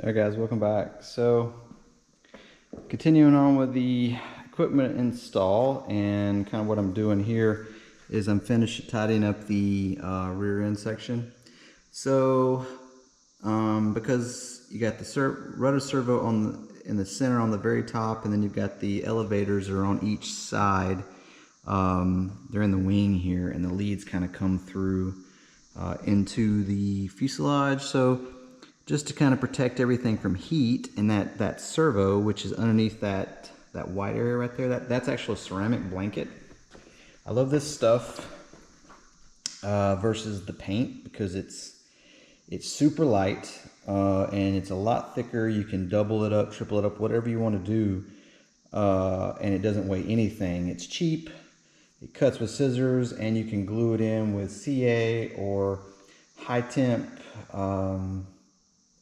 Alright guys, welcome back. So continuing on with the equipment install, and kind of what I'm doing here is I'm tidying up the rear end section. So because you got the rudder servo in the center on the very top, and then you've got the elevators are on each side. They're in the wing here, and the leads kind of come through into the fuselage. So just to kind of protect everything from heat, and that servo, which is underneath that white area right there, that's actually a ceramic blanket. I love this stuff versus the paint because it's super light and it's a lot thicker. You can double it up, triple it up, whatever you want to do, and it doesn't weigh anything. It's cheap. It cuts with scissors, and you can glue it in with CA or high temp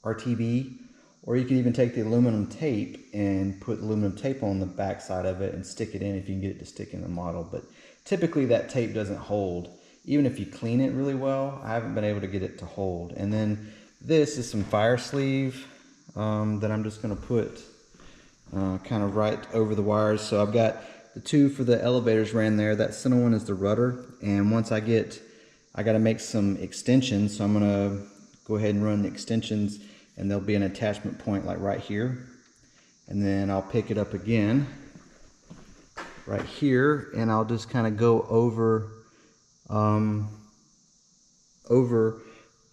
RTB, or you can even take the aluminum tape and put aluminum tape on the back side of it and stick it in if you can get it to stick in the model. But typically that tape doesn't hold. Even if you clean it really well, I haven't been able to get it to hold. And then this is some fire sleeve that I'm just going to put kind of right over the wires. So I've got the two for the elevators ran there. That center one is the rudder. And once I got to make some extensions. So I'm going to go ahead and run the extensions, and there'll be an attachment point like right here. And then I'll pick it up again right here, and I'll just kind of go over to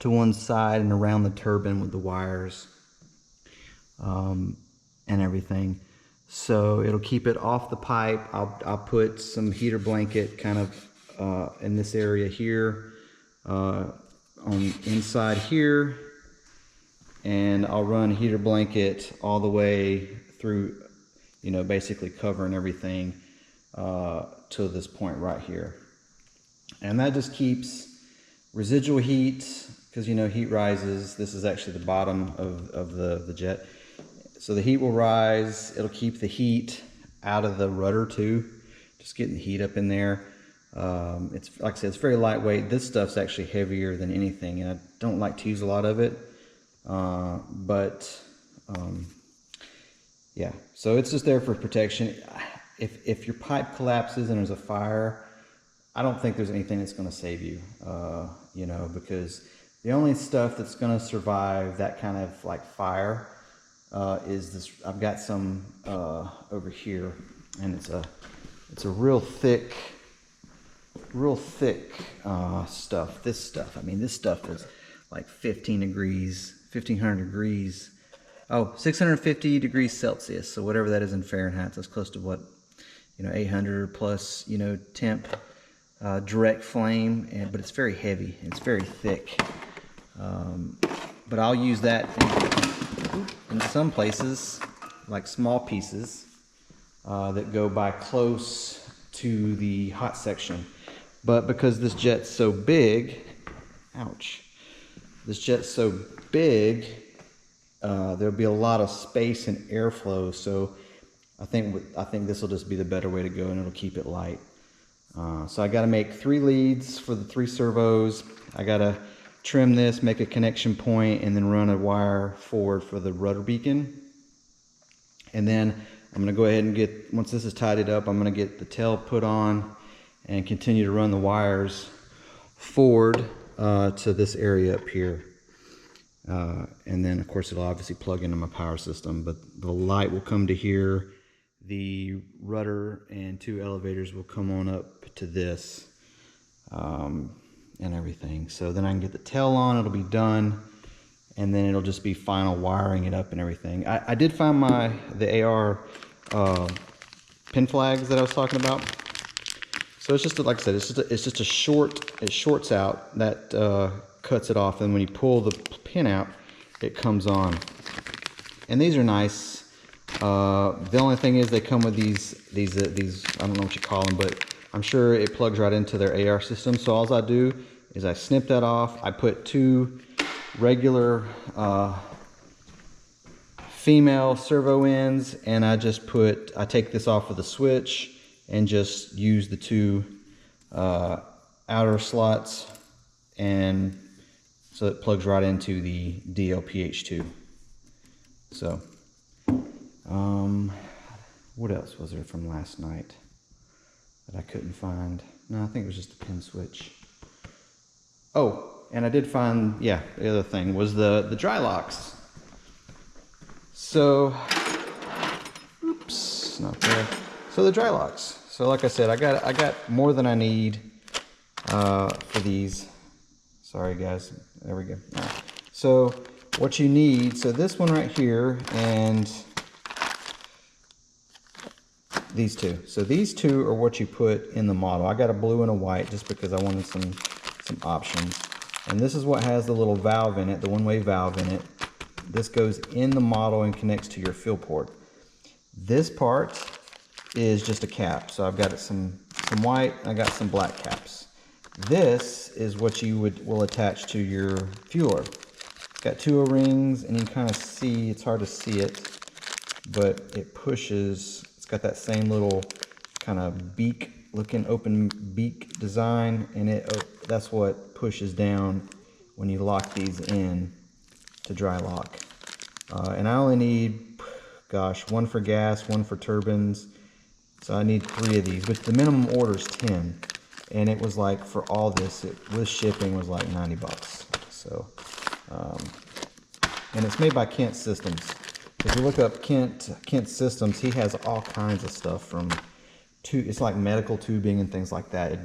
one side and around the turbine with the wires and everything. So it'll keep it off the pipe. I'll put some heater blanket kind of in this area here, on inside here, and I'll run a heater blanket all the way through, basically covering everything to this point right here. And that just keeps residual heat, because heat rises. This is actually the bottom of the jet. So the heat will rise. It'll keep the heat out of the rudder too, just getting the heat up in there. It's like I said, it's very lightweight. This stuff's actually heavier than anything, and I don't like to use a lot of it. Yeah, so it's just there for protection. If your pipe collapses and there's a fire, I don't think there's anything that's going to save you, because the only stuff that's going to survive that kind of like fire is this. I've got some over here, and it's a real thick stuff. This stuff, this stuff is like 1500 degrees. Oh, 650 degrees Celsius. So whatever that is in Fahrenheit, that's close to what, 800 plus, temp, direct flame. But it's very heavy. It's very thick. But I'll use that in some places, like small pieces that go by close to the hot section. But because this jet's so big, this jet's so big, there'll be a lot of space and airflow. So I think this will just be the better way to go, and it'll keep it light. So I got to make 3 leads for the 3 servos. I got to trim this, make a connection point, and then run a wire forward for the rudder beacon. And then I'm going to go ahead and once this is tidied up, I'm going to get the tail put on and continue to run the wires forward to this area up here. And then of course it'll obviously plug into my power system, but the light will come to here. The rudder and 2 elevators will come on up to this, and everything. So then I can get the tail on, it'll be done, and then it'll just be final wiring it up and everything. I did find the AR pin flags that I was talking about. So it's just, like I said, it's just it shorts out, that cuts it off, and when you pull the pin out, it comes on. And these are nice. The only thing is they come with these I don't know what you call them, but I'm sure it plugs right into their AR system. So all I do is I snip that off. I put 2 regular female servo ends, and I take this off with a switch and just use the 2 outer slots, and so it plugs right into the DLPH2. So, what else was there from last night that I couldn't find? No, I think it was just the pin switch. Oh, and I did find, yeah, the other thing was the dry locks. So, oops, not there. So the dry locks. So like I said, I got more than I need for these. Sorry guys, there we go. Right. So what you need, so this one right here and these two. So these two are what you put in the model. I got a blue and a white just because I wanted some options. And this is what has the little valve in it, the one-way valve in it. This goes in the model and connects to your fill port. This part is just a cap. So I've got some white, and I got some black caps. This is what you will attach to your fueler. It's got two O-rings, and you can kind of see, it's hard to see it, but it pushes. It's got that same little kind of beak looking, open beak design, and that's what pushes down when you lock these in to dry lock. And I only need, gosh, one for gas, one for turbines. So I need 3 of these, but the minimum order is 10. And it was like, for all this, with shipping was like 90 bucks. So, and it's made by Kent Systems. If you look up Kent Systems, he has all kinds of stuff from, it's like medical tubing and things like that.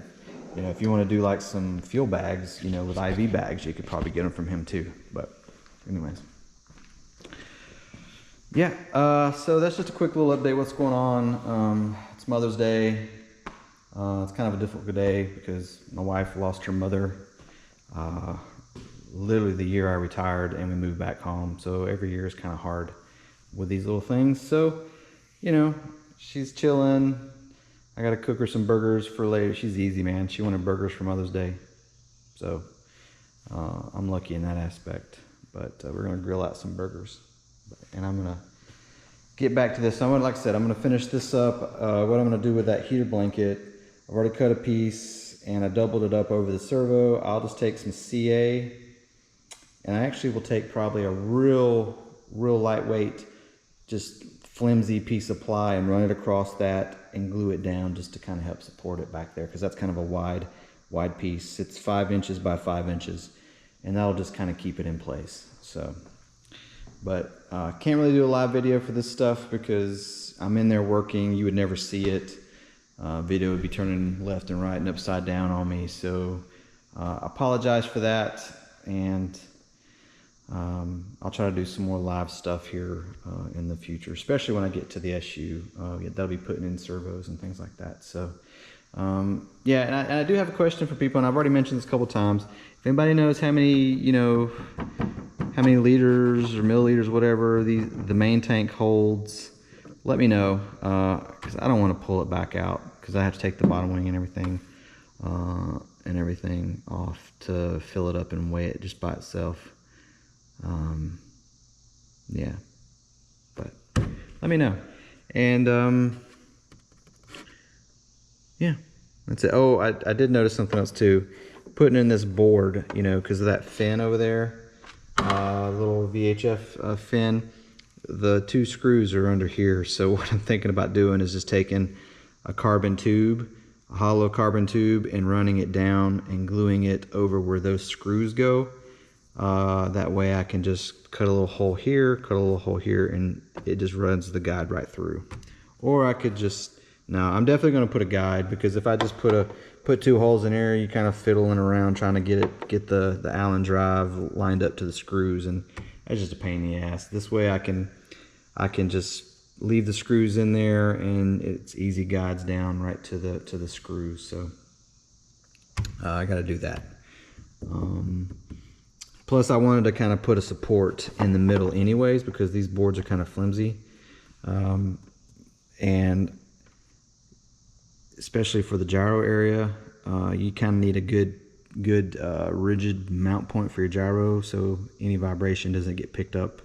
You know, if you want to do like some fuel bags, you know, with IV bags, you could probably get them from him too. But anyways. Yeah, so that's just a quick little update what's going on. It's Mother's Day. It's kind of a difficult day because my wife lost her mother literally the year I retired and we moved back home. So every year is kind of hard with these little things. So, you know, she's chilling. I got to cook her some burgers for later. She's easy, man. She wanted burgers for Mother's Day. So I'm lucky in that aspect. But we're going to grill out some burgers. And I'm going to get back to this. Like I said, I'm going to finish this up. What I'm going to do with that heater blanket, I've already cut a piece and I doubled it up over the servo. I'll just take some CA, and I actually will take probably a real lightweight, just flimsy piece of ply and run it across that and glue it down just to kind of help support it back there, because that's kind of a wide piece. It's 5 inches by 5 inches, and that'll just kind of keep it in place. So, but can't really do a live video for this stuff because I'm in there working. You would never see it. Video would be turning left and right and upside down on me. So I apologize for that. And I'll try to do some more live stuff here in the future, especially when I get to the SU. That'll be putting in servos and things like that. So yeah, and I do have a question for people, and I've already mentioned this a couple times. If anybody knows how many, you know, how many liters or milliliters, whatever the main tank holds, let me know, because I don't want to pull it back out because I have to take the bottom wing and everything off to fill it up and weigh it just by itself. Yeah, but let me know. And yeah, that's it. Oh, I did notice something else too. Putting in this board, you know, because of that fin over there, little VHF fin, the 2 screws are under here. So what I'm thinking about doing is just taking a carbon tube, a hollow carbon tube, and running it down and gluing it over where those screws go. That way I can just cut a little hole here, cut a little hole here, and it just runs the guide right through. Or I could just, no, I'm definitely going to put a guide, because if I just put 2 holes in there, you kind of fiddling around trying to get the Allen drive lined up to the screws, and that's just a pain in the ass. This way I can just leave the screws in there, and it's easy guides down right to the screws. So I got to do that. Plus I wanted to kind of put a support in the middle anyways, because these boards are kind of flimsy, and especially for the gyro area, you kind of need a good rigid mount point for your gyro, so any vibration doesn't get picked up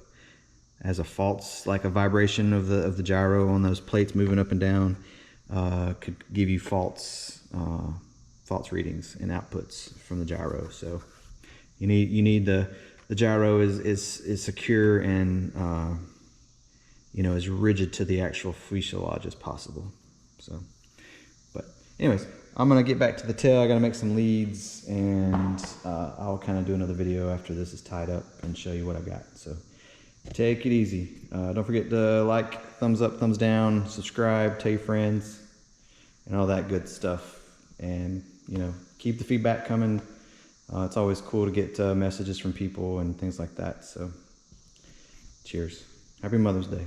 as a false, like a vibration of the gyro on those plates moving up and down could give you false readings and outputs from the gyro. So you need the gyro is secure and you know, as rigid to the actual fuselage as possible. So, but anyways, I'm gonna get back to the tail. I gotta make some leads, and I'll kind of do another video after this is tied up and show you what I got. So take it easy. Don't forget to like, thumbs up, thumbs down, subscribe, tell your friends, and all that good stuff. And you know, keep the feedback coming. It's always cool to get messages from people and things like that. So cheers. Happy Mother's Day.